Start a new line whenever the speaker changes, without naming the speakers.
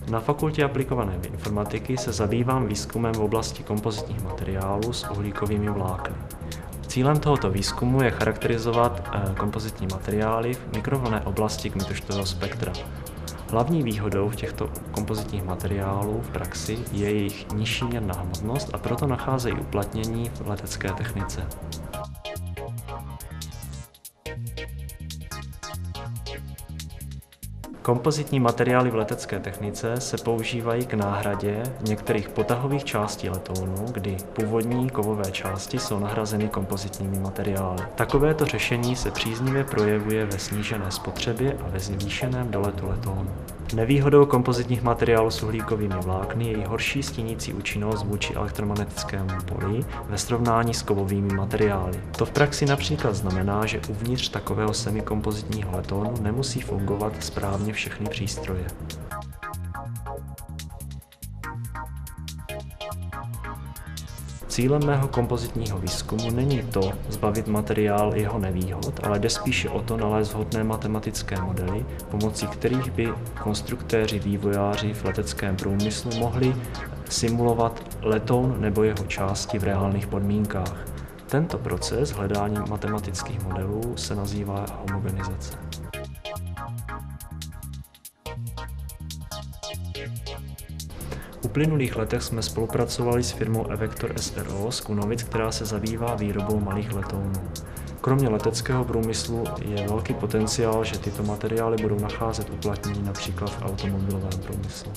Na Fakultě aplikované informatiky se zabývám výzkumem v oblasti kompozitních materiálů s uhlíkovými vlákny. Cílem tohoto výzkumu je charakterizovat kompozitní materiály v mikrovlnné oblasti kmitočtového spektra. Hlavní výhodou těchto kompozitních materiálů v praxi je jejich nižší měrná hmotnost a proto nacházejí uplatnění v letecké technice. Kompozitní materiály v letecké technice se používají k náhradě některých potahových částí letounů, kdy původní kovové části jsou nahrazeny kompozitními materiály. Takovéto řešení se příznivě projevuje ve snížené spotřebě a ve zvýšeném doletu letounu. Nevýhodou kompozitních materiálů s uhlíkovými vlákny je její horší stínící účinnost vůči elektromagnetickému poli ve srovnání s kovovými materiály. To v praxi například znamená, že uvnitř takového semikompozitního letounu nemusí fungovat správně všechny přístroje. Cílem mého kompozitního výzkumu není to zbavit materiál jeho nevýhod, ale jde spíše o to nalézt vhodné matematické modely, pomocí kterých by konstruktéři, vývojáři v leteckém průmyslu mohli simulovat letoun nebo jeho části v reálných podmínkách. Tento proces hledání matematických modelů se nazývá homogenizace. V uplynulých letech jsme spolupracovali s firmou Evector SRO z Kunovic, která se zabývá výrobou malých letounů. Kromě leteckého průmyslu je velký potenciál, že tyto materiály budou nacházet uplatnění například v automobilovém průmyslu.